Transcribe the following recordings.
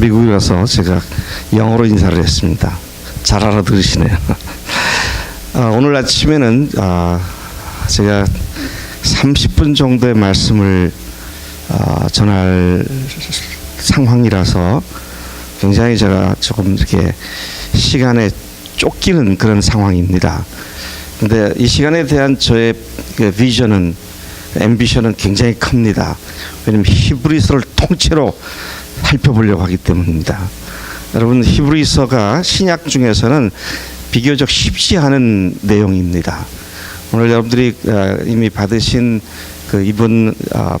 미국이라서 제가 영어로 인사를 했습니다. 잘 알아들으시네요. 오늘 아침에는 제가 30분 정도의 말씀을 전할 상황이라서 굉장히 제가 조금 이렇게 시간에 쫓기는 그런 상황입니다. 근데 이 시간에 대한 저의 비전은, 앰비션은 굉장히 큽니다. 왜냐하면 히브리서를 통째로 살펴보려고 하기 때문입니다. 여러분, 히브리서가 신약 중에서는 비교적 쉽지 않은 내용입니다. 오늘 여러분들이 이미 받으신 이번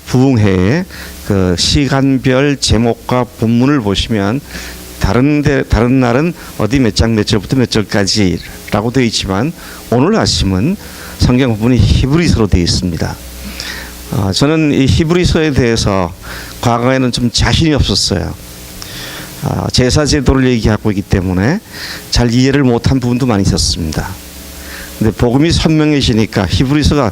부흥회의 시간별 제목과 본문을 보시면 다른 날은 어디 몇 장 몇 절부터 몇 절까지라고 되어 있지만 오늘 아침은 성경 본문이 히브리서로 되어 있습니다. 저는 이 히브리서에 대해서 과거에는 좀 자신이 없었어요. 제사 제도를 얘기하고 있기 때문에 잘 이해를 못한 부분도 많이 있었습니다. 근데 복음이 선명해지니까 히브리서가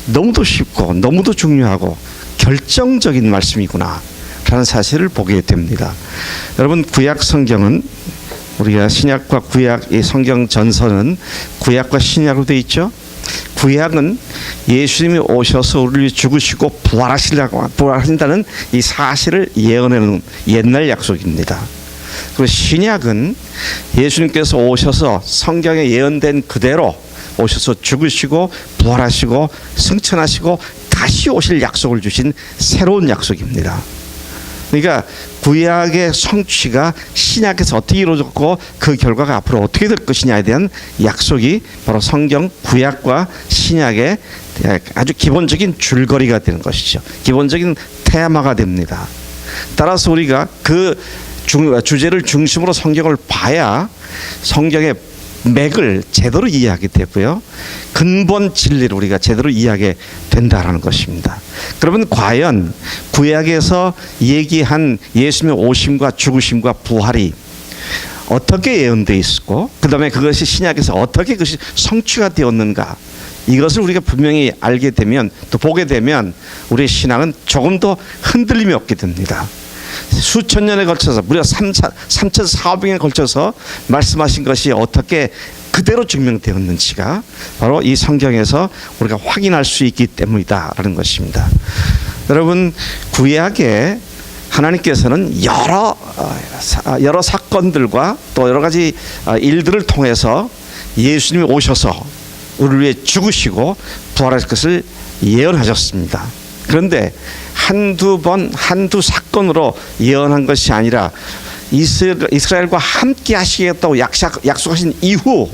너무도 쉽고 너무도 중요하고 결정적인 말씀이구나 라는 사실을 보게 됩니다. 여러분, 구약 성경은, 우리가 신약과 구약의 성경 전서는 구약과 신약으로 되어 있죠. 구약은 예수님이 오셔서 우리를 죽으시고 부활하신다는 이 사실을 예언하는 옛날 약속입니다. 그리고 신약은 예수님께서 오셔서 성경에 예언된 그대로 오셔서 죽으시고 부활하시고 승천하시고 다시 오실 약속을 주신 새로운 약속입니다. 그러니까 구약의 성취가 신약에서 어떻게 이루어졌고 그 결과가 앞으로 어떻게 될 것이냐에 대한 약속이 바로 성경 구약과 신약의 아주 기본적인 줄거리가 되는 것이죠. 기본적인 테마가 됩니다. 따라서 우리가 그 주제를 중심으로 성경을 봐야 성경의 맥을 제대로 이해하게 되고요, 근본 진리를 우리가 제대로 이해하게 된다라는 것입니다. 그러면 과연 구약에서 얘기한 예수님의 오심과 죽으심과 부활이 어떻게 예언되어 있었고, 그 다음에 그것이 신약에서 어떻게 그것이 성취가 되었는가, 이것을 우리가 분명히 알게 되면, 또 보게 되면 우리의 신앙은 조금 더 흔들림이 없게 됩니다. 수천 년에 걸쳐서, 무려 3,400년에 걸쳐서 말씀하신 것이 어떻게 그대로 증명되었는지가 바로 이 성경에서 우리가 확인할 수 있기 때문이다라는 것입니다. 여러분, 구약에 하나님께서는 여러 사건들과 또 여러 가지 일들을 통해서 예수님이 오셔서 우리를 위해 죽으시고 부활하실 것을 예언하셨습니다. 그런데 한두 사건으로 예언한 것이 아니라 이스라엘과 함께 하시겠다고 약속하신 이후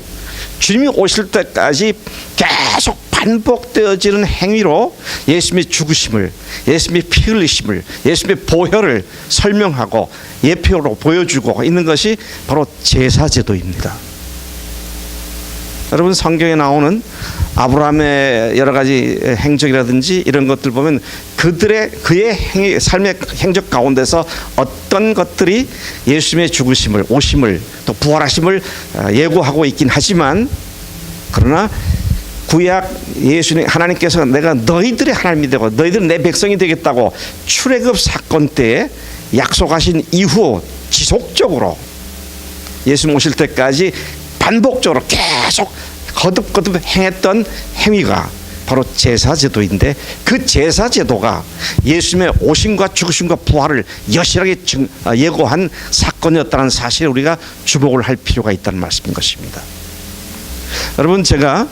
주님이 오실 때까지 계속 반복되어지는 행위로 예수님의 죽으심을, 예수님의 피 흘리심을, 예수님의 보혈을 설명하고 예표로 보여주고 있는 것이 바로 제사제도입니다. 여러분, 성경에 나오는 아브라함의 여러 가지 행적이라든지 이런 것들 보면 그의 삶의 행적 가운데서 어떤 것들이 예수님의 죽으심을, 오심을, 또 부활하심을 예고하고 있긴 하지만, 그러나 구약 예수님 하나님께서 내가 너희들의 하나님이 되고 너희들은 내 백성이 되겠다고 출애굽 사건 때에 약속하신 이후 지속적으로 예수님 오실 때까지 반복적으로 계속 거듭거듭 행했던 행위가 바로 제사제도인데, 그 제사제도가 예수님의 오심과 죽으심과 부활을 여실하게 예고한 사건이었다는 사실에 우리가 주목을 할 필요가 있다는 말씀인 것입니다. 여러분, 제가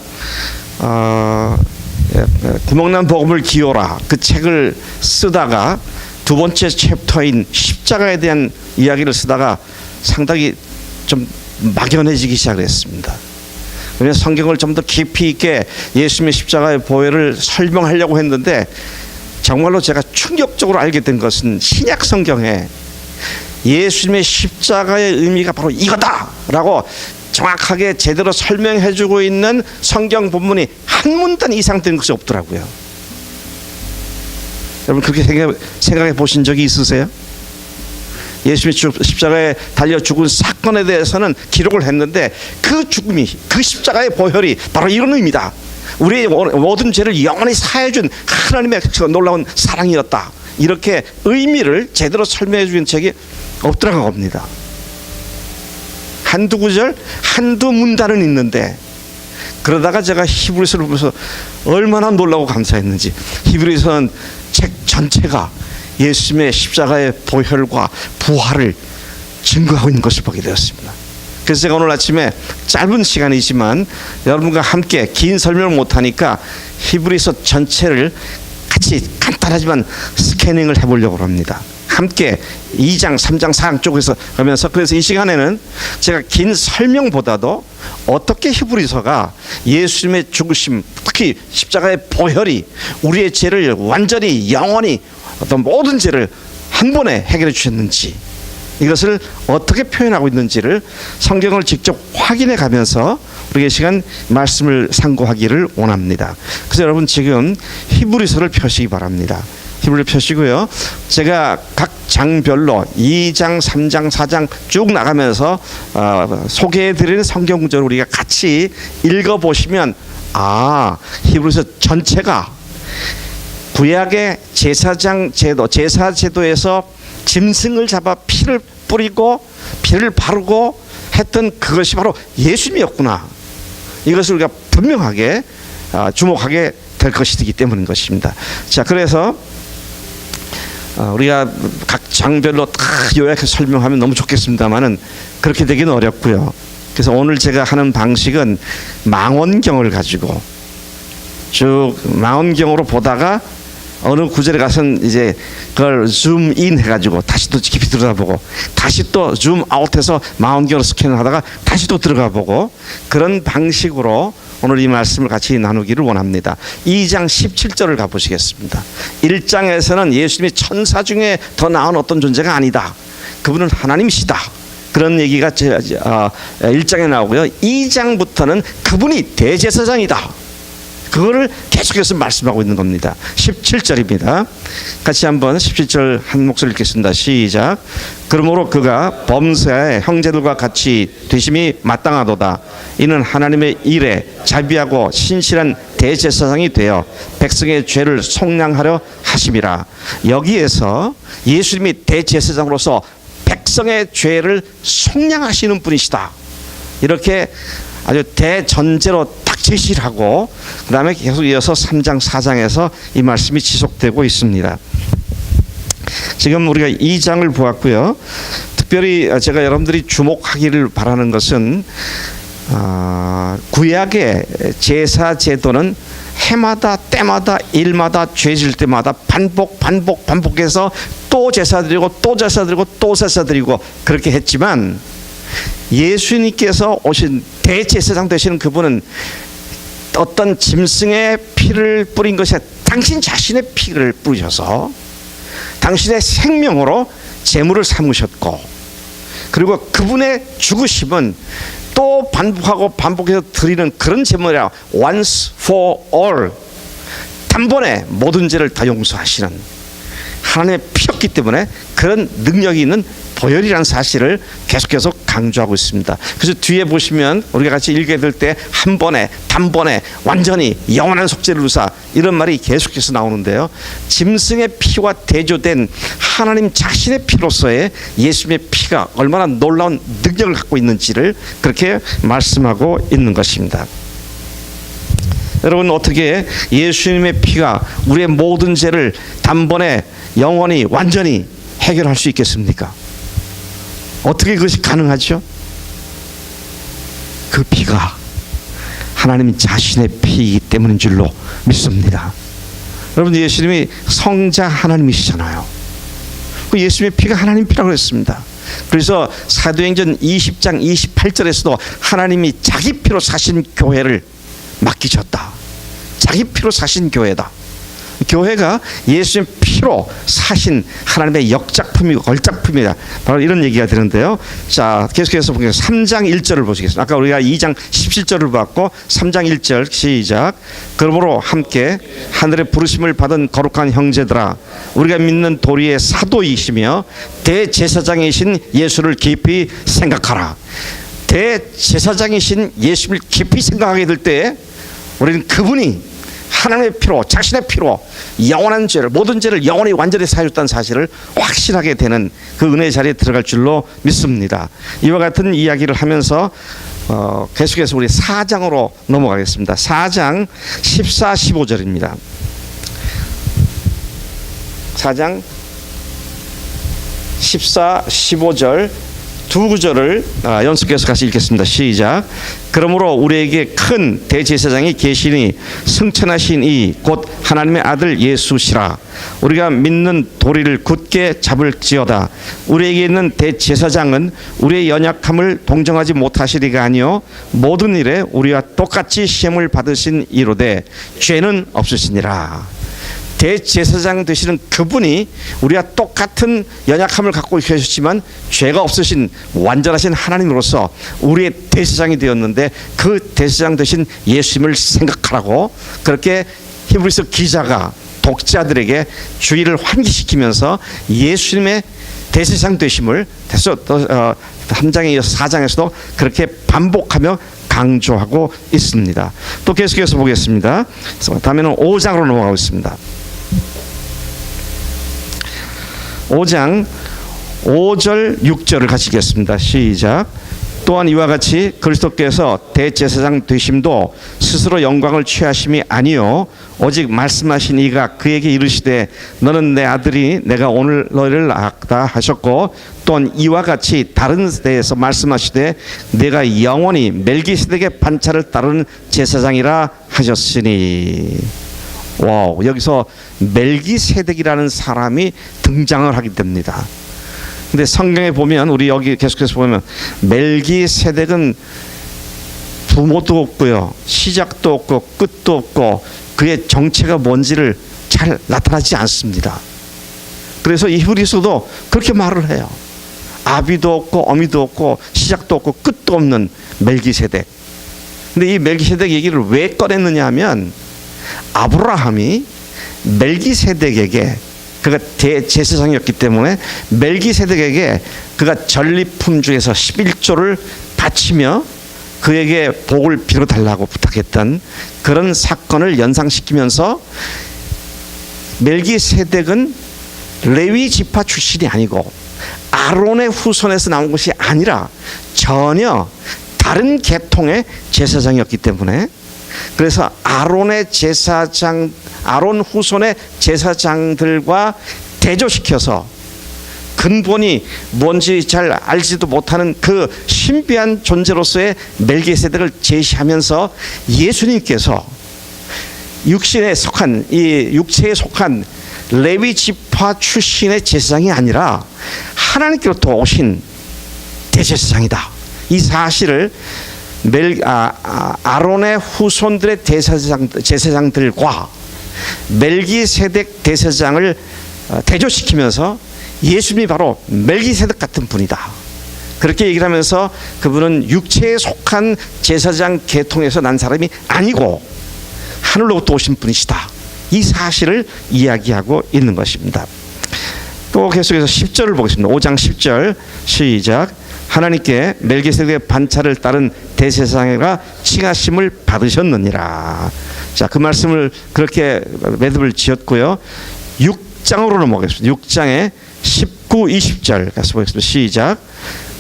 구멍난 복음을 기어라 그 책을 쓰다가 두 번째 챕터인 십자가에 대한 이야기를 쓰다가 상당히 좀 막연해지기 시작을 했습니다. 왜냐하면 성경을 좀 더 깊이 있게 예수님의 십자가의 보혈을 설명하려고 했는데, 정말로 제가 충격적으로 알게 된 것은 신약 성경에 예수님의 십자가의 의미가 바로 이거다라고 정확하게 제대로 설명해주고 있는 성경 본문이 한 문단 이상 된 것이 없더라고요. 여러분, 그렇게 생각해 보신 적이 있으세요? 예수님이 십자가에 달려 죽은 사건에 대해서는 기록을 했는데, 그 죽음이, 그 십자가의 보혈이 바로 이런 의미다, 우리의 모든 죄를 영원히 사해준 하나님의 놀라운 사랑이었다, 이렇게 의미를 제대로 설명해 주는 책이 엎드려가 옵니다. 한두 구절, 한두 문단은 있는데, 그러다가 제가 히브리서를 보면서 얼마나 놀라고 감사했는지, 히브리서는 책 전체가 예수님의 십자가의 보혈과 부활을 증거하고 있는 것을 보게 되었습니다. 그래서 제가 오늘 아침에 짧은 시간이지만 여러분과 함께 긴 설명을 못하니까 히브리서 전체를 같이 간단하지만 스캐닝을 해보려고 합니다. 함께 2장, 3장, 4장 쪽에서 가면서, 그래서 이 시간에는 제가 긴 설명보다도 어떻게 히브리서가 예수님의 죽으심, 특히 십자가의 보혈이 우리의 죄를 완전히 영원히 어떤 모든 죄를 한 번에 해결해 주셨는지, 이것을 어떻게 표현하고 있는지를 성경을 직접 확인해 가면서 우리가 이 시간 말씀을 상고하기를 원합니다. 그래서 여러분 지금 히브리서를 펴시기 바랍니다. 히브리를 펴시고요. 제가 각 장별로 2장, 3장, 4장 쭉 나가면서 소개해드리는 성경 구절을 우리가 같이 읽어보시면, 히브리서 전체가 구약의 제사장 제도, 제사 제도에서 짐승을 잡아 피를 뿌리고 피를 바르고 했던 그것이 바로 예수님이었구나. 이것을 우리가 분명하게 주목하게 될 것이기 때문인 것입니다. 자, 그래서 우리가 각 장별로 다 요약해서 설명하면 너무 좋겠습니다만은 그렇게 되기는 어렵고요. 그래서 오늘 제가 하는 방식은 망원경을 가지고 쭉 망원경으로 보다가 어느 구절에 가서는 이제 그걸 줌인 해가지고 다시 또 깊이 들여다보고, 다시 또 줌아웃해서 망원경으로 스캔을 하다가 다시 또 들어가보고, 그런 방식으로 오늘 이 말씀을 같이 나누기를 원합니다. 2장 17절을 가보시겠습니다. 1장에서는 예수님이 천사 중에 더 나은 어떤 존재가 아니다, 그분은 하나님이시다, 그런 얘기가 1장에 나오고요. 2장부터는 그분이 대제사장이다, 그거를 계속해서 말씀하고 있는 겁니다. 17절입니다. 같이 한번 17절 한 목소리 읽겠습니다. 시작. 그러므로 그가 범사의 형제들과 같이 되심이 마땅하도다. 이는 하나님의 일에 자비하고 신실한 대제사장이 되어 백성의 죄를 속량하려 하심이라. 여기에서 예수님이 대제사장으로서 백성의 죄를 속량하시는 분이시다, 이렇게 아주 대전제로 딱 제시를 하고, 그 다음에 계속 이어서 3장 4장에서 이 말씀이 지속되고 있습니다. 지금 우리가 2장을 보았고요. 특별히 제가 여러분들이 주목하기를 바라는 것은 구약의 제사 제도는 해마다 때마다 일마다 죄질 때마다 반복해서 또 제사 드리고 또 제사 드리고 또 제사 드리고 그렇게 했지만, 예수님께서 오신 대제사장 되시는 그분은 어떤 짐승의 피를 뿌린 것이 아니라 당신 자신의 피를 뿌리셔서 당신의 생명으로 제물을 삼으셨고, 그리고 그분의 죽으심은 또 반복해서 드리는 그런 제물이라 once for all, 단번에 모든 죄를 다 용서하시는 하나님의 피였기 때문에 그런 능력이 있는 보혈이라는 사실을 계속해서 강조하고 있습니다. 그래서 뒤에 보시면 우리가 같이 읽게 될 때 한 번에 단번에 완전히 영원한 속죄를 이루사, 이런 말이 계속해서 나오는데요. 짐승의 피와 대조된 하나님 자신의 피로서의 예수님의 피가 얼마나 놀라운 능력을 갖고 있는지를 그렇게 말씀하고 있는 것입니다. 여러분, 어떻게 예수님의 피가 우리의 모든 죄를 단번에 영원히 완전히 해결할 수 있겠습니까? 어떻게 그것이 가능하죠? 그 피가 하나님 자신의 피이기 때문인 줄로 믿습니다. 여러분, 예수님이 성자 하나님이시잖아요. 그 예수님의 피가 하나님 피라고 했습니다. 그래서 사도행전 20장 28절에서도 하나님이 자기 피로 사신 교회를 맡기셨다. 자기 피로 사신 교회다. 교회가 예수님 피로 사신 하나님의 역작품이고 걸작품이다, 바로 이런 얘기가 되는데요. 자, 계속해서 보겠습니다. 3장 1절을 보시겠습니다. 아까 우리가 2장 17절을 봤고 3장 1절 시작. 그러므로 함께 하늘의 부르심을 받은 거룩한 형제들아, 우리가 믿는 도리의 사도이시며 대제사장이신 예수를 깊이 생각하라. 대제사장이신 예수를 깊이 생각하게 될 때 우리는 그분이 하나님의 피로, 자신의 피로 영원한 죄를, 모든 죄를 영원히 완전히 사해줬다는 사실을 확실하게 되는 그 은혜의 자리에 들어갈 줄로 믿습니다. 이와 같은 이야기를 하면서 계속해서 우리 4장으로 넘어가겠습니다. 4장 14, 15절입니다. 4장 14, 15절 두 구절을 연속해서 같이 읽겠습니다. 시작. 그러므로 우리에게 큰 대제사장이 계시니 승천하신 이 곧 하나님의 아들 예수시라. 우리가 믿는 도리를 굳게 잡을지어다. 우리에게 있는 대제사장은 우리의 연약함을 동정하지 못하시리가 아니요 모든 일에 우리와 똑같이 시험을 받으신 이로되 죄는 없으시니라. 대제사장 되시는 그분이 우리가 똑같은 연약함을 갖고 계셨지만 죄가 없으신 완전하신 하나님으로서 우리의 대제사장이 되었는데 그 대제사장 되신 예수님을 생각하라고 그렇게 히브리서 기자가 독자들에게 주의를 환기시키면서 예수님의 대제사장 되심을 3장에 이어서 4장에서도 그렇게 반복하며 강조하고 있습니다. 또 계속해서 보겠습니다. 다음에는 5장으로 넘어가겠습니다. 5장 5절 6절을 같이 읽겠습니다. 시작. 또한 이와 같이 그리스도께서 대제사장 되심도 스스로 영광을 취하심이 아니요 오직 말씀하신 이가 그에게 이르시되 너는 내 아들이 내가 오늘 너희를 낳았다 하셨고 또한 이와 같이 다른 데에서 말씀하시되 내가 영원히 멜기세덱의 반차를 따르는 제사장이라 하셨으니. 와우, 여기서 멜기세덱이라는 사람이 등장을 하게 됩니다. 근데 성경에 보면 우리 여기 계속해서 보면 멜기세덱은 부모도 없고요, 시작도 없고 끝도 없고 그의 정체가 뭔지를 잘 나타나지 않습니다. 그래서 이 히브리서도 그렇게 말을 해요. 아비도 없고 어미도 없고 시작도 없고 끝도 없는 멜기세덱. 근데 이 멜기세덱 얘기를 왜 꺼냈느냐 하면 아브라함이 멜기세덱에게 그가 대제사장이었기 때문에 멜기세덱에게 그가 전리품 중에서 11조를 바치며 그에게 복을 빌어달라고 부탁했던 그런 사건을 연상시키면서 멜기세덱은 레위 지파 출신이 아니고 아론의 후손에서 나온 것이 아니라 전혀 다른 계통의 제사장이었기 때문에 그래서 아론의 제사장, 아론 후손의 제사장들과 대조시켜서 근본이 뭔지 잘 알지도 못하는 그 신비한 존재로서의 멜기세덱을 제시하면서 예수님께서 육체에 속한 레위 지파 출신의 제사장이 아니라 하나님께로부터 오신 대제사장이다. 이 사실을 아론의 후손들의 제사장들과 멜기세덱 대제사장을 대조시키면서 예수님이 바로 멜기세덱 같은 분이다. 그렇게 얘기를 하면서 그분은 육체에 속한 제사장 계통에서 난 사람이 아니고 하늘로부터 오신 분이시다. 이 사실을 이야기하고 있는 것입니다. 또 계속해서 10절을 보겠습니다. 5장 10절 시작. 하나님께 멜기세덱의 반차를 따른 대제사장이라 칭하심을 받으셨느니라. 자, 그 말씀을 그렇게 매듭을 지었고요. 6장으로 넘어가겠습니다. 6장에 19, 20절 가서 보겠습니다. 시작.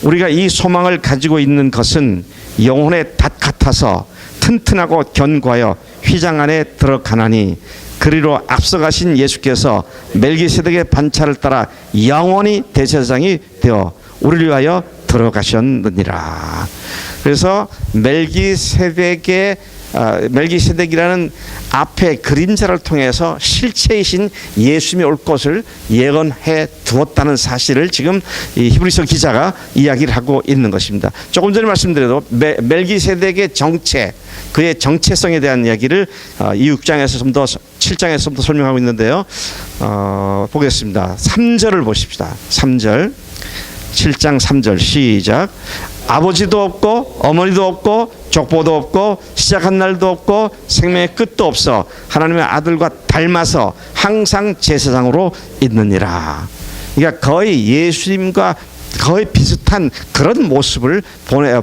우리가 이 소망을 가지고 있는 것은 영혼의 닷 같아서 튼튼하고 견고하여 휘장 안에 들어가나니 그리로 앞서가신 예수께서 멜기세덱의 반차를 따라 영원히 대제사장이 되어 우리를 위하여 들어가셨느니라. 그래서 멜기세덱이라는 앞에 그림자를 통해서 실체이신 예수님이 올 것을 예언해 두었다는 사실을 지금 이 히브리서 기자가 이야기를 하고 있는 것입니다. 조금 전에 말씀드려도 멜기세덱의 정체, 그의 정체성에 대한 이야기를 이 6장에서 좀 더 7장에서 좀 더 설명하고 있는데요. 보겠습니다. 3절을 보십시다. 3절. 7장 3절 시작. 아버지도 없고 어머니도 없고 족보도 없고 시작한 날도 없고 생명의 끝도 없어 하나님의 아들과 닮아서 항상 제사장으로 있느니라. 그러니까 거의 예수님과 거의 비슷한 그런 모습을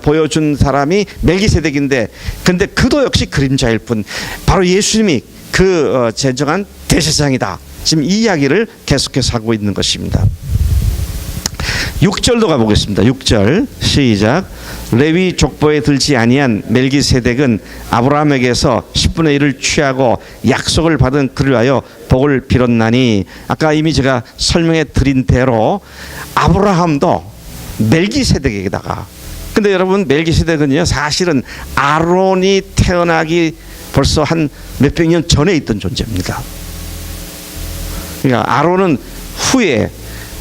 보여준 사람이 멜기세덱인데, 근데 그도 역시 그림자일 뿐 바로 예수님이 그 제정한 대제사장이다. 지금 이 이야기를 계속해서 하고 있는 것입니다. 6절도 가보겠습니다. 6절 시작. 레위 족보에 들지 아니한 멜기세덱은 아브라함에게서 10분의 1을 취하고 약속을 받은 그를 위하여 복을 빌었나니, 아까 이미 제가 설명해 드린 대로 아브라함도 멜기세덱에게다가, 근데 여러분 멜기세덱은요 사실은 아론이 태어나기 벌써 한 몇백 년 전에 있던 존재입니다. 그러니까 아론은 후에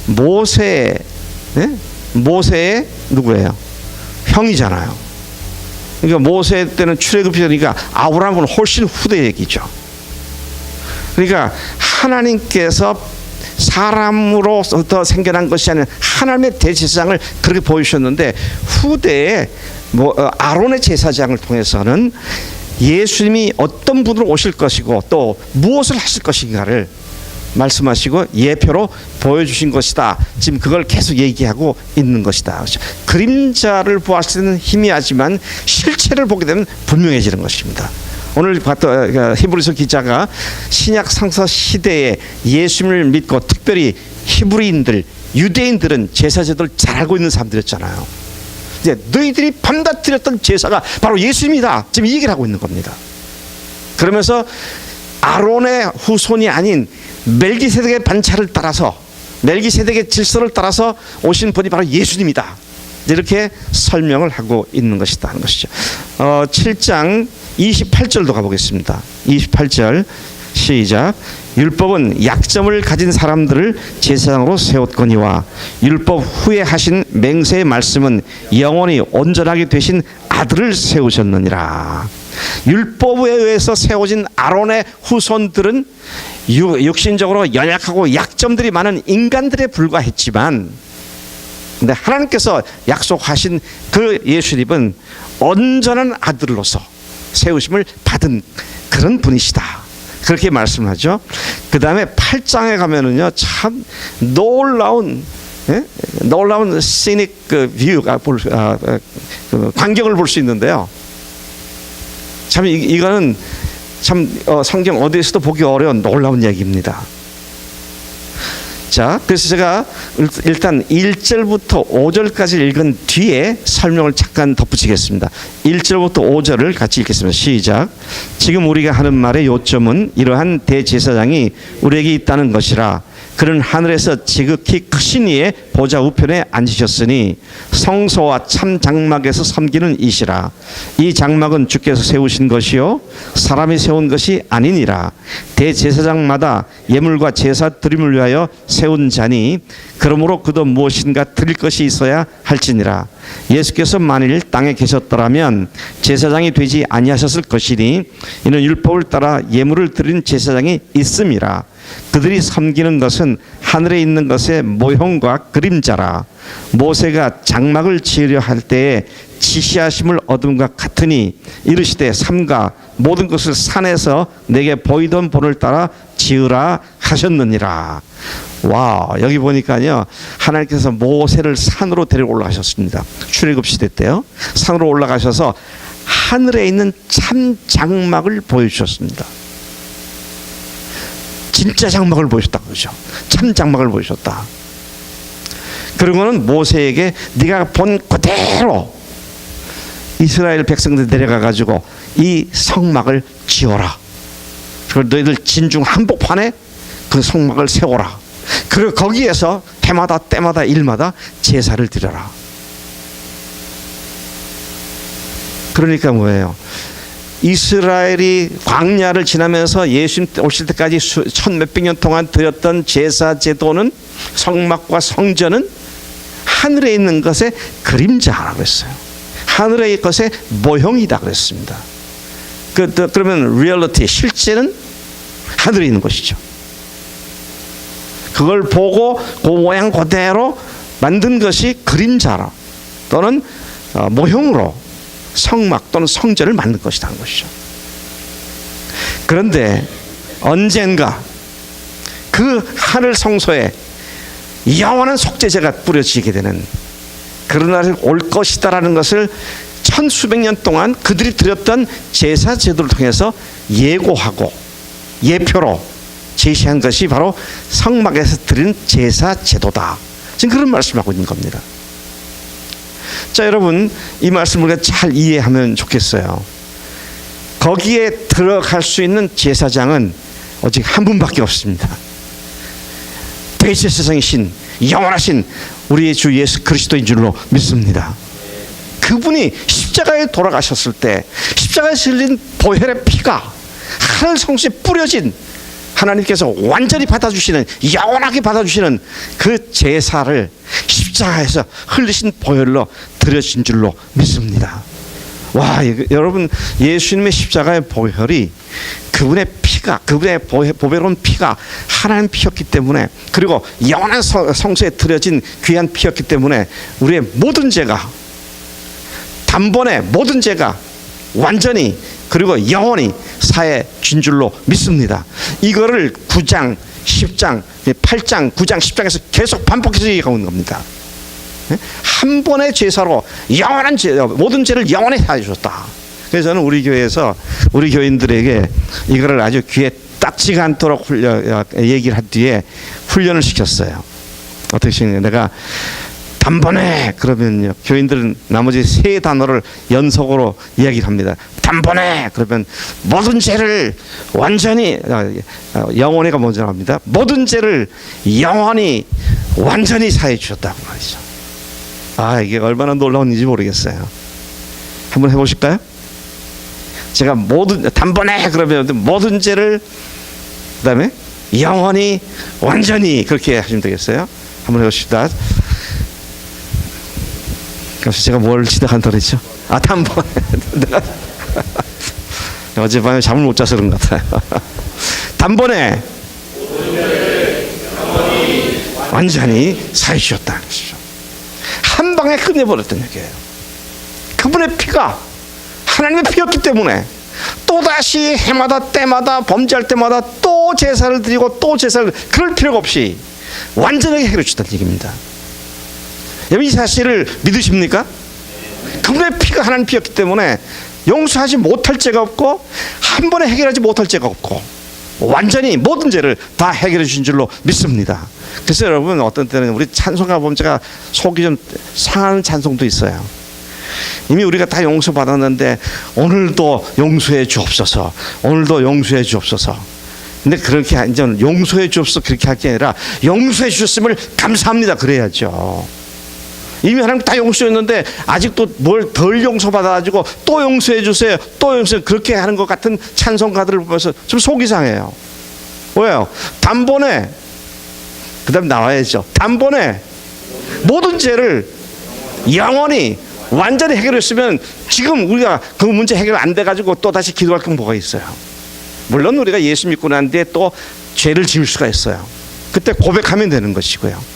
모세의 누구예요? 형이잖아요. 그러니까 모세 때는 출애굽이니까 아브라함은 훨씬 후대 얘기죠. 그러니까 하나님께서 사람으로부터 생겨난 것이 아니라 하나님의 대제사장을 그렇게 보여주셨는데, 후대에 아론의 제사장을 통해서는 예수님이 어떤 분으로 오실 것이고 또 무엇을 하실 것인가를 말씀하시고 예표로 보여주신 것이다. 지금 그걸 계속 얘기하고 있는 것이다. 그렇죠? 그림자를 보았을 때는 희미하지만 실체를 보게 되면 분명해지는 것입니다. 오늘 봤던 히브리서 기자가 신약 상서 시대에 예수님을 믿고 특별히 히브리인들, 유대인들은 제사제도를 잘 알고 있는 사람들이었잖아요. 이제 너희들이 밤낮 드렸던 제사가 바로 예수님이다. 지금 이 얘기를 하고 있는 겁니다. 그러면서 아론의 후손이 아닌 멜기세덱의 반차를 따라서, 멜기세덱의 질서를 따라서 오신 분이 바로 예수님이다. 이렇게 설명을 하고 있는 것이다 하는 것이죠. 7장 28절도 가보겠습니다. 28절 시작. 율법은 약점을 가진 사람들을 제사장으로 세웠거니와 율법 후에 하신 맹세의 말씀은 영원히 온전하게 되신 아들을 세우셨느니라. 율법에 의해서 세워진 아론의 후손들은 육신적으로 연약하고 약점들이 많은 인간들에 불과했지만, 근데 하나님께서 약속하신 그 예수님은 온전한 아들로서 세우심을 받은 그런 분이시다. 그렇게 말씀하죠. 그 다음에 8장에 가면은요, 참 놀라운 시닉 뷰가 광경을 볼 수 있는데요. 참 이거는 참 성경 어디에서도 보기 어려운 놀라운 얘기입니다. 자, 그래서 제가 일단 1절부터 5절까지 읽은 뒤에 설명을 잠깐 덧붙이겠습니다. 1절부터 5절을 같이 읽겠습니다. 시작. 지금 우리가 하는 말의 요점은 이러한 대제사장이 우리에게 있다는 것이라. 그는 하늘에서 지극히 크신 이의 보좌 우편에 앉으셨으니 성소와 참 장막에서 섬기는 이시라. 이 장막은 주께서 세우신 것이요 사람이 세운 것이 아니니라. 대제사장마다 예물과 제사 드림을 위하여 세운 자니 그러므로 그도 무엇인가 드릴 것이 있어야 할지니라. 예수께서 만일 땅에 계셨더라면 제사장이 되지 아니하셨을 것이니 이는 율법을 따라 예물을 드린 제사장이 있음이라. 그들이 섬기는 것은 하늘에 있는 것의 모형과 그림자라. 모세가 장막을 지으려 할 때에 지시하심을 얻음과 같으니 이르시되 삼가 모든 것을 산에서 내게 보이던 본을 따라 지으라 하셨느니라. 와, 여기 보니까요, 하나님께서 모세를 산으로 데리고 올라가셨습니다. 출애굽 시대 때요, 산으로 올라가셔서 하늘에 있는 참 장막을 보여주셨습니다. 진짜 장막을 보여줬다 그러죠. 참 장막을 보여줬다. 그리고는 모세에게 네가 본 그대로 이스라엘 백성들 데려가 가지고 이 성막을 지어라. 그리고 너희들 진중 한복판에 그 성막을 세워라. 그리고 거기에서 해마다 때마다 일마다 제사를 드려라. 그러니까 뭐예요? 이스라엘이 광야를 지나면서 예수님 오실 때까지 천 몇백 년 동안 드렸던 제사 제도는, 성막과 성전은 하늘에 있는 것의 그림자라고 했어요. 하늘의 것의 모형이다 그랬습니다. 그러면 리얼리티, 실제는 하늘에 있는 것이죠. 그걸 보고 그 모양 그대로 만든 것이 그림자로 또는 모형으로 성막 또는 성전을 만든 것이다 하는 것이죠. 그런데 언젠가 그 하늘 성소에 영원한 속죄제가 뿌려지게 되는 그런 날이 올 것이다라는 것을 천수백 년 동안 그들이 드렸던 제사 제도를 통해서 예고하고 예표로 제시한 것이 바로 성막에서 드리는 제사 제도다. 지금 그런 말씀하고 있는 겁니다. 자, 여러분, 이 말씀을 우리가 잘 이해하면 좋겠어요. 거기에 들어갈 수 있는 제사장은 오직 한 분밖에 없습니다. 대제사장이신 영원하신 우리의 주 예수 그리스도인 줄로 믿습니다. 그분이 십자가에 돌아가셨을 때 십자가에 흘린 보혈의 피가 하늘 성소에 뿌려진 하나님께서 완전히 받아주시는, 영원하게 받아주시는 그 제사를 십자가에서 흘리신 보혈로 드려진 줄로 믿습니다. 와, 여러분, 예수님의 십자가의 보혈이 그분의 피가, 그분의 보배로운 피가 하나님 피였기 때문에, 그리고 영원한 성소에 드려진 귀한 피였기 때문에 우리의 모든 죄가, 단번에 모든 죄가 완전히 그리고 영원히 사해 준 줄로 믿습니다. 이거를 9장, 10장, 8장, 9장, 10장에서 계속 반복해서 얘기하고 있는 겁니다. 한 번의 제사로 영원한 죄, 모든 죄를 영원히 사해 주셨다. 그래서 저는 우리 교회에서 우리 교인들에게 이거를 아주 귀에 딱지가 않도록 얘기를 한 뒤에 훈련을 시켰어요. 어떻게 시켰냐? 내가 단번에 그러면요, 교인들은 나머지 세 단어를 연속으로 이야기를 합니다. 단번에 그러면 모든 죄를 완전히, 영원히가 먼저 합니다. 모든 죄를 영원히 완전히 사해 주셨다고 말이죠. 아, 이게 얼마나 놀라운 일인지 모르겠어요. 한번 해보실까요? 제가 단번에 그러면 모든 죄를, 그다음에 영원히 완전히, 그렇게 하시면 되겠어요. 한번 해보십시다. 그래서 제가 뭘 지적한다고 그랬죠? 아, 단번에. 어젯밤에 잠을 못 자서 그런 것 같아요. 단번에 완전히 사해 주셨다는 것이죠. 한 방에 끝내버렸던 얘기예요. 그분의 피가 하나님의 피였기 때문에 또다시 해마다 때마다 범죄할 때마다 또 제사를 드리고 또 제사를, 그럴 필요가 없이 완전하게 해결해 주셨다는 얘기입니다. 여러분, 이 사실을 믿으십니까? 그분의 피가 하나님 피였기 때문에 용서하지 못할 죄가 없고 한 번에 해결하지 못할 죄가 없고 완전히 모든 죄를 다 해결해 주신 줄로 믿습니다. 그래서 여러분, 어떤 때는 우리 찬송가 보면 제가 속이 좀 상하는 찬송도 있어요. 이미 우리가 다 용서받았는데 오늘도 용서해 주옵소서, 오늘도 용서해 주옵소서. 근데 그렇게 이제 용서해 주옵소서 그렇게 할 게 아니라 용서해 주셨음을 감사합니다 그래야죠. 이미 하나님 다 용서했는데 아직도 뭘 덜 용서받아가지고 또 용서해 주세요, 또 용서해, 그렇게 하는 것 같은 찬송가들을 보면서 좀 속이 상해요. 왜요? 단번에, 그 다음에 나와야죠. 단번에 모든 죄를 영원히 완전히 해결했으면 지금 우리가 그 문제 해결 안 돼가지고 또 다시 기도할 건 뭐가 있어요? 물론 우리가 예수 믿고 난 뒤에 또 죄를 지을 수가 있어요. 그때 고백하면 되는 것이고요.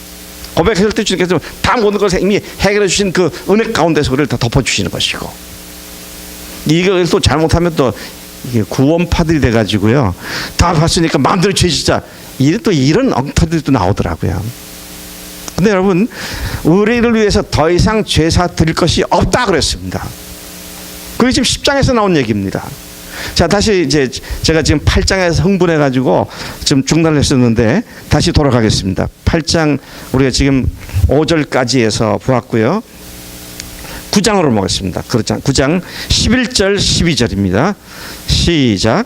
고백했을 때 주님께서 다 모든 것을 이미 해결해 주신 그 은혜 가운데서 우리를 다 덮어주시는 것이고, 이걸 또 잘못하면 또 이게 구원파들이 돼가지고요, 다 봤으니까 마음대로 죄 짓자, 또 이런 엉터리들이 또 나오더라고요. 근데 여러분, 우리를 위해서 더 이상 죄사 드릴 것이 없다 그랬습니다. 그게 지금 10장에서 나온 얘기입니다. 자, 다시 이제 제가 지금 8장에서 흥분해가지고 좀 중단을 했었는데 다시 돌아가겠습니다. 8장 우리가 지금 5절까지 해서 보았고요. 9장으로 보겠습니다. 그렇죠. 9장 11절 12절입니다. 시작.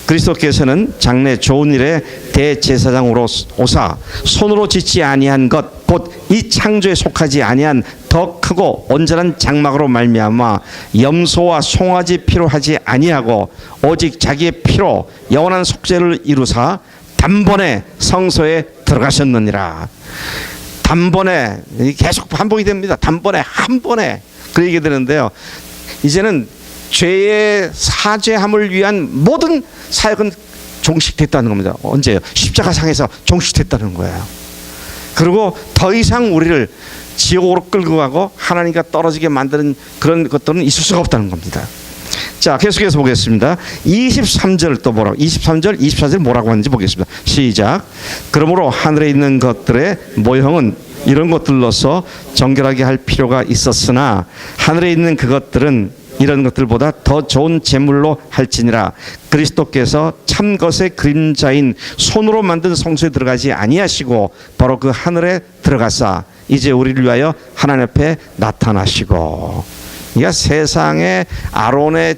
그리스도께서는 장래 좋은 일에 대제사장으로 오사 손으로 짓지 아니한 것 곧 이 창조에 속하지 아니한 더 크고 온전한 장막으로 말미암아 염소와 송아지 피로 하지 아니하고 오직 자기의 피로 영원한 속죄를 이루사 단번에 성소에 들어가셨느니라. 단번에, 계속 반복이 됩니다. 단번에, 한 번에, 그 얘기 되는데요. 이제는 죄의 사죄함을 위한 모든 사역은 종식됐다는 겁니다. 언제요? 십자가상에서 종식됐다는 거예요. 그리고 더 이상 우리를 지옥으로 끌고 가고 하나님과 떨어지게 만드는 그런 것들은 있을 수가 없다는 겁니다. 자, 계속해서 보겠습니다. 23절 또 뭐라고, 23절, 24절 뭐라고 하는지 보겠습니다. 시작. 그러므로 하늘에 있는 것들의 모형은 이런 것들로서 정결하게 할 필요가 있었으나 하늘에 있는 그것들은 이런 것들보다 더 좋은 제물로 할지니라. 그리스도께서 참 것의 그림자인 손으로 만든 성소에 들어가지 아니하시고 바로 그 하늘에 들어가사 이제 우리를 위하여 하나님 앞에 나타나시고. 그러니까 세상의 아론의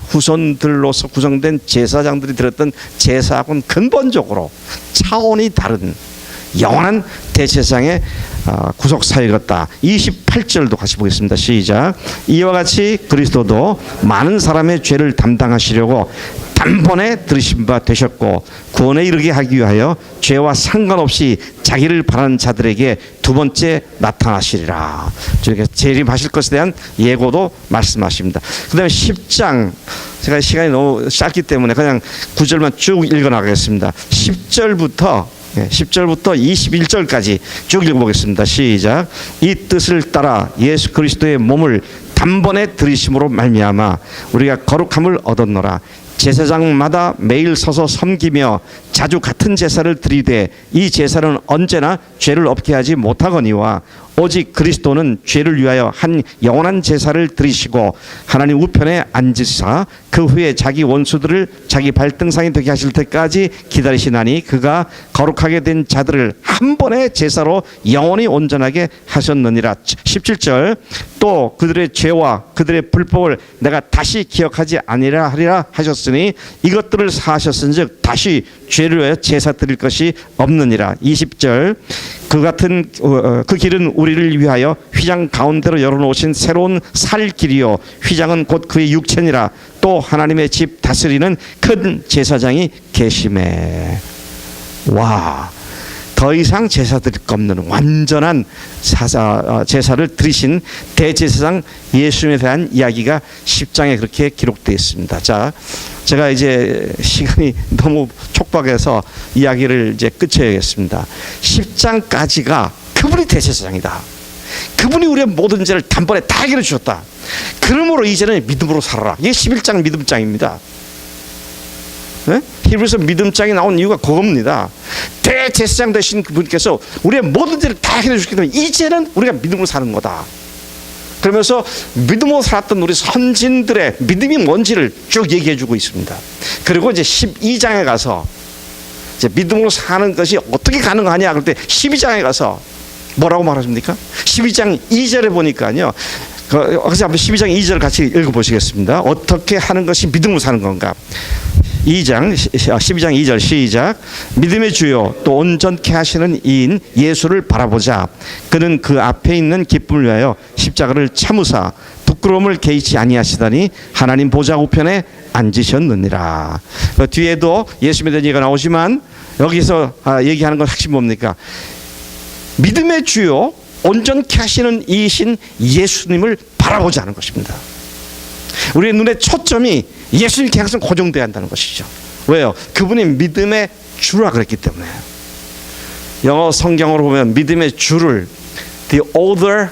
후손들로서 구성된 제사장들이 드렸던 제사하고는 근본적으로 차원이 다른 영원한 대제사장의 구속사역이었다. 28절도 같이 보겠습니다. 시작. 이와 같이 그리스도도 많은 사람의 죄를 담당하시려고 단번에 들으신 바 되셨고 구원에 이르게 하기 위하여 죄와 상관없이 자기를 바라는 자들에게 두 번째 나타나시리라. 저렇게 재림하실 것에 대한 예고도 말씀하십니다. 그 다음에 10장, 제가 시간이 너무 짧기 때문에 그냥 9절만 쭉 읽어나가겠습니다. 10절부터 21절까지 쭉 읽어보겠습니다. 시작. 이 뜻을 따라 예수 그리스도의 몸을 단번에 들이심으로 말미암아 우리가 거룩함을 얻었노라. 제사장마다 매일 서서 섬기며 자주 같은 제사를 드리되 이 제사는 언제나 죄를 없게 하지 못하거니와 오직 그리스도는 죄를 위하여 한 영원한 제사를 드리시고 하나님 우편에 앉으사 그 후에 자기 원수들을 자기 발등상이 되게 하실 때까지 기다리시나니 그가 거룩하게 된 자들을 한 번의 제사로 영원히 온전하게 하셨느니라. 17절. 또 그들의 죄와 그들의 불법을 내가 다시 기억하지 아니라 하리라 하셨으니 이것들을 사하셨은즉 다시 죄를 위하여 제사 드릴 것이 없느니라. 20절. 그 같은 그 길은 우리를 위하여 휘장 가운데로 열어놓으신 새로운 살 길이요 휘장은 곧 그의 육체니라. 또 하나님의 집 다스리는 큰 제사장이 계심에. 와, 더 이상 제사 드릴 것 없는 완전한 제사를 드리신 대제사장 예수님에 대한 이야기가 10장에 그렇게 기록되어 있습니다. 자, 제가 이제 시간이 너무 촉박해서 이야기를 이제 끝내야겠습니다. 10장까지가 그분이 대제사장이다. 그분이 우리의 모든 죄를 단번에 다 해결해 주셨다. 그러므로 이제는 믿음으로 살아라. 이게 11장 믿음장입니다. 네? 히브리서 믿음장이 나온 이유가 그겁니다. 대제사장 되신 그분께서 우리의 모든 죄를 다 해결해 주셨기 때문에 이제는 우리가 믿음으로 사는 거다. 그러면서 믿음으로 살았던 우리 선진들의 믿음이 뭔지를 쭉 얘기해 주고 있습니다. 그리고 이제 12장에 가서 이제 믿음으로 사는 것이 어떻게 가능하냐 그럴 때 12장에 가서 뭐라고 말하십니까? 12장 2절에 보니까요. 그래서 한번 12장 2절 같이 읽어보시겠습니다. 어떻게 하는 것이 믿음으로 사는 건가? 12장 2절 시작. 믿음의 주요 또 온전케 하시는 이인 예수를 바라보자. 그는 그 앞에 있는 기쁨을 위하여 십자가를 참으사 부끄러움을 개의치 아니하시더니 하나님 보좌 우편에 앉으셨느니라. 그 뒤에도 예수님에 대한 얘기가 나오지만 여기서 얘기하는 건 핵심 뭡니까? 믿음의 주요 온전케 하시는 이이신 예수님을 바라보자는 것입니다. 우리의 눈의 초점이 예수님께 항상 고정되어야 한다는 것이죠. 왜요? 그분이 믿음의 주라 그랬기 때문에. 영어 성경으로 보면 믿음의 주를 The author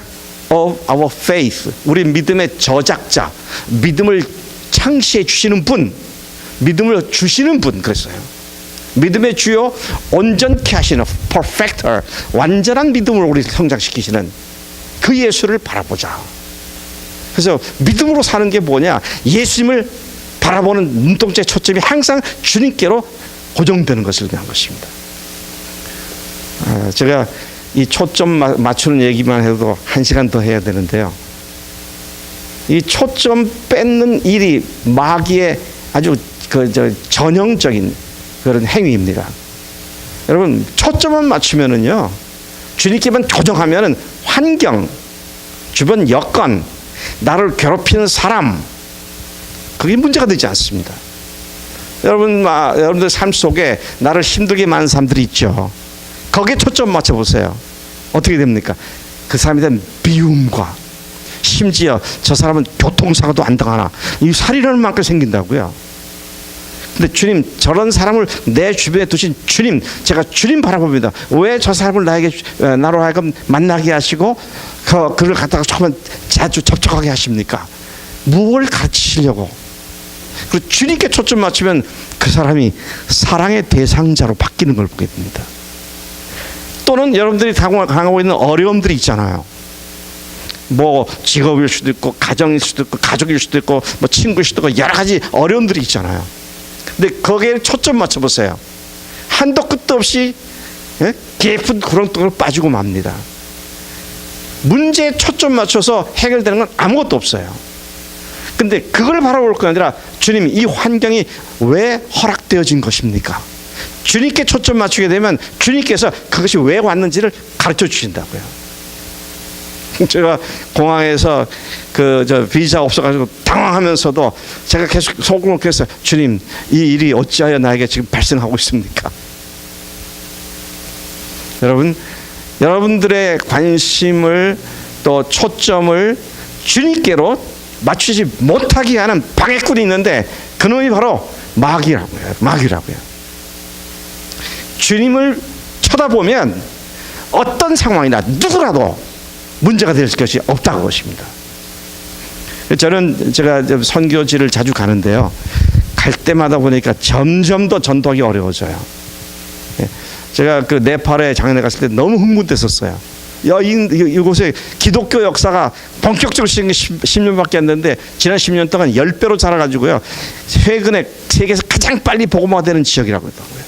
of our faith, 우리 믿음의 저작자, 믿음을 창시해 주시는 분, 믿음을 주시는 분 그랬어요. 믿음의 주요 온전케 하시는 perfecter, 완전한 믿음으로 우리 성장시키시는 그 예수를 바라보자. 그래서 믿음으로 사는 게 뭐냐? 예수님을 바라보는 눈동자의 초점이 항상 주님께로 고정되는 것을 위한 것입니다. 제가 이 초점 맞추는 얘기만 해도 1시간 더 해야 되는데요. 이 초점 뺏는 일이 마귀의 아주 전형적인 그런 행위입니다. 여러분 초점만 맞추면은요, 주님께만 고정하면은 환경, 주변 여건, 나를 괴롭히는 사람, 그게 문제가 되지 않습니다. 여러분들 삶 속에 나를 힘들게 많은 사람들이 있죠. 거기에 초점 맞춰 보세요. 어떻게 됩니까? 그 사람에 대한 미움과, 심지어 저 사람은 교통사고도 안 당하나, 이 살이라는 만큼 생긴다고요. 근데 주님, 저런 사람을 내 주변에 두신 주님, 제가 주님 바라봅니다. 왜 저 사람을 나로 하여금 만나게 하시고 그를 갖다가 조금만 자주 접촉하게 하십니까? 무엇을 가르치시려고? 그리고 주님께 초점 맞추면 그 사람이 사랑의 대상자로 바뀌는 걸 보게 됩니다. 또는 여러분들이 당하고 있는 어려움들이 있잖아요. 뭐 직업일 수도 있고 가정일 수도 있고 가족일 수도 있고 뭐 친구일 수도 있고 여러 가지 어려움들이 있잖아요. 근데 거기에 초점 맞춰보세요. 한도 끝도 없이 깊은 구렁텅이로 빠지고 맙니다. 문제에 초점 맞춰서 해결되는 건 아무것도 없어요. 근데 그걸 바라볼 게 아니라 주님, 이 환경이 왜 허락되어진 것입니까? 주님께 초점 맞추게 되면 주님께서 그것이 왜 왔는지를 가르쳐 주신다고요. 제가 공항에서 비자 없어가지고 당황하면서도 제가 계속 속으로 그랬어요. 주님, 이 일이 어찌하여 나에게 지금 발생하고 있습니까? 여러분들의 관심을 또 초점을 주님께로 맞추지 못하게 하는 방해꾼이 있는데 그놈이 바로 마귀라고요. 주님을 쳐다보면 어떤 상황이나 누구라도 문제가 될 것이 없다고 것입니다. 제가 선교지를 자주 가는데요. 갈 때마다 보니까 점점 더 전도하기 어려워져요. 제가 그 네팔에 작년에 갔을 때 너무 흥분됐었어요. 이곳에 기독교 역사가 본격적으로 시작한 게 10년밖에 안 됐는데 지난 10년 동안 10배로 자라가지고요. 최근에 세계에서 가장 빨리 복음화가 되는 지역이라고 했다고요.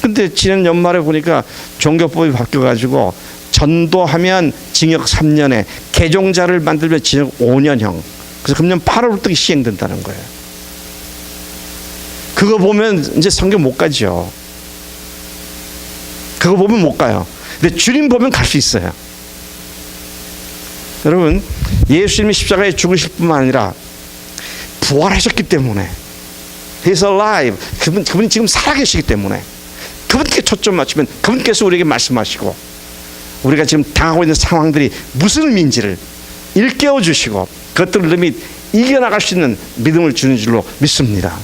근데 지난 연말에 보니까 종교법이 바뀌어가지고 전도하면 징역 3년에 개종자를 만들면 징역 5년형. 그래서 금년 8월부터 시행된다는 거예요. 그거 보면 이제 성경 못 가죠. 그거 보면 못 가요. 근데 주님 보면 갈 수 있어요. 여러분, 예수님이 십자가에 죽으실 뿐만 아니라 부활하셨기 때문에 He's alive. 그분이 지금 살아계시기 때문에 그분께 초점 맞추면 그분께서 우리에게 말씀하시고 우리가 지금 당하고 있는 상황들이 무슨 의미인지를 일깨워 주시고 그것들을 이미 이겨나갈 수 있는 믿음을 주는 줄로 믿습니다.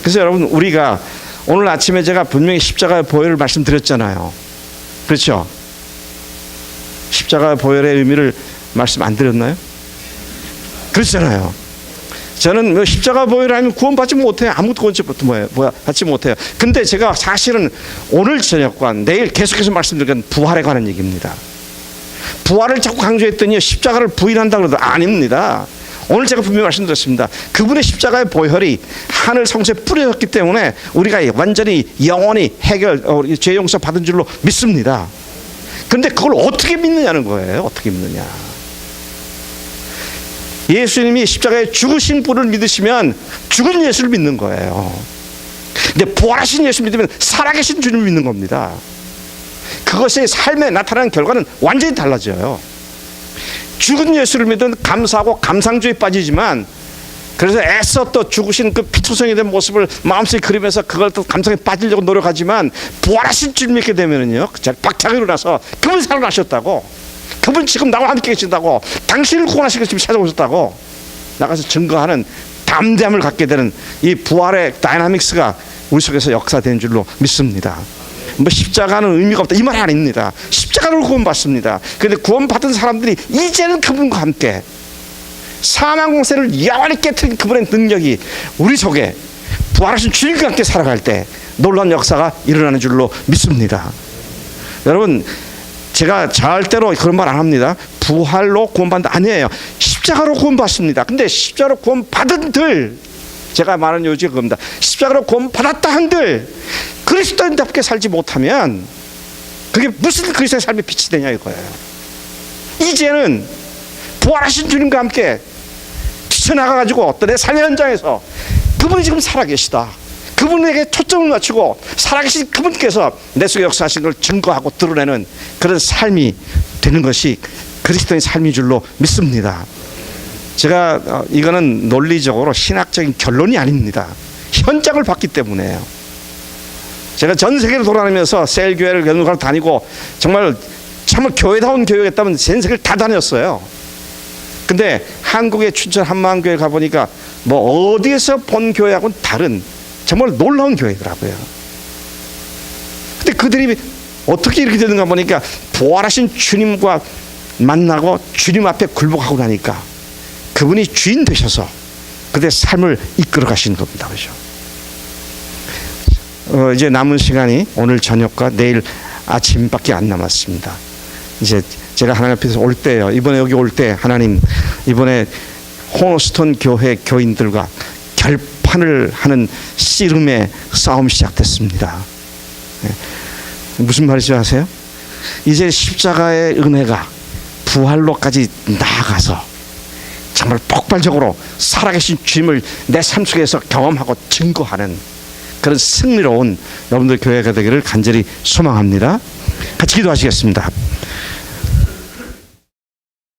그래서 여러분, 우리가 오늘 아침에 제가 분명히 십자가의 보혈을 말씀드렸잖아요. 그렇죠? 십자가의 보혈의 의미를 말씀 안 드렸나요? 그렇잖아요. 저는 십자가 보혈을 하면 구원받지 못해요. 아무것도 받지 못해요. 근데 제가 사실은 오늘 저녁과 내일 계속해서 말씀드린 건 부활에 관한 얘기입니다. 부활을 자꾸 강조했더니 십자가를 부인한다고 그러더니 아닙니다. 오늘 제가 분명히 말씀드렸습니다. 그분의 십자가의 보혈이 하늘 성소에 뿌려졌기 때문에 우리가 완전히 영원히 죄 용서 받은 줄로 믿습니다. 그런데 그걸 어떻게 믿느냐는 거예요. 어떻게 믿느냐. 예수님이 십자가에 죽으신 분을 믿으시면 죽은 예수를 믿는 거예요. 근데 부활하신 예수 믿으면 살아계신 주님을 믿는 겁니다. 그것의 삶에 나타나는 결과는 완전히 달라져요. 죽은 예수를 믿으면 감사하고 감상주의에 빠지지만 그래서 애써 또 죽으신 그 피투성이 된 모습을 마음속에 그리면서 그걸 또 감상에 빠지려고 노력하지만 부활하신 주님 믿게 되면은요, 박차고 일어나서 그분 살아나셨다고, 그분 지금 나와 함께 계신다고, 당신을 구원하시기 지금 찾아오셨다고 나가서 증거하는 담대함을 갖게 되는 이 부활의 다이나믹스가 우리 속에서 역사된 줄로 믿습니다. 뭐 십자가는 의미가 없다 이 말이 아닙니다. 십자가로 구원받습니다. 그런데 구원받은 사람들이 이제는 그분과 함께 사망 공세를 영원히 깨트린 그분의 능력이 우리 속에 부활하신 주님과 함께 살아갈 때 놀라운 역사가 일어나는 줄로 믿습니다. 여러분, 제가 절대로 그런 말 안 합니다. 부활로 구원받는다 아니에요. 십자가로 구원받습니다. 근데 십자가로 구원받은들, 제가 말하는 요지가 그겁니다. 십자가로 구원받았다 한들 그리스도인답게 살지 못하면 그게 무슨 그리스도의 삶의 빛이 되냐 이거예요. 이제는 부활하신 주님과 함께 뛰쳐나가가지고 어떤 내 삶의 현장에서 그분이 지금 살아계시다, 그분에게 초점을 맞추고 살아계신 그분께서 내 속에 역사하신 걸 증거하고 드러내는 그런 삶이 되는 것이 그리스도의 삶인 줄로 믿습니다. 제가 이거는 논리적으로 신학적인 결론이 아닙니다. 현장을 봤기 때문에요. 제가 전 세계를 돌아다니면서 셀교회를 연구하러 다니고 정말 교회다운 교회였다면 전 세계를 다 다녔어요. 근데 한국의 춘천 한마음교회 가보니까 뭐 어디에서 본 교회하고는 다른 정말 놀라운 교회더라고요. 근데 그들이 어떻게 이렇게 되는가 보니까 부활하신 주님과 만나고 주님 앞에 굴복하고 나니까 그분이 주인 되셔서 그들의 삶을 이끌어 가시는 겁니다. 그렇죠? 이제 남은 시간이 오늘 저녁과 내일 아침밖에 안 남았습니다. 이제 제가 하나님 앞에서 올 때요. 이번에 여기 올 때 하나님 이번에 코너스톤 교회 교인들과 결판을 하는 씨름의 싸움이 시작됐습니다. 무슨 말인지 아세요? 이제 십자가의 은혜가 부활로까지 나아가서 정말 폭발적으로 살아계신 주님을 내 삶 속에서 경험하고 증거하는 그런 승리로운 여러분들 교회가 되기를 간절히 소망합니다. 같이 기도하시겠습니다.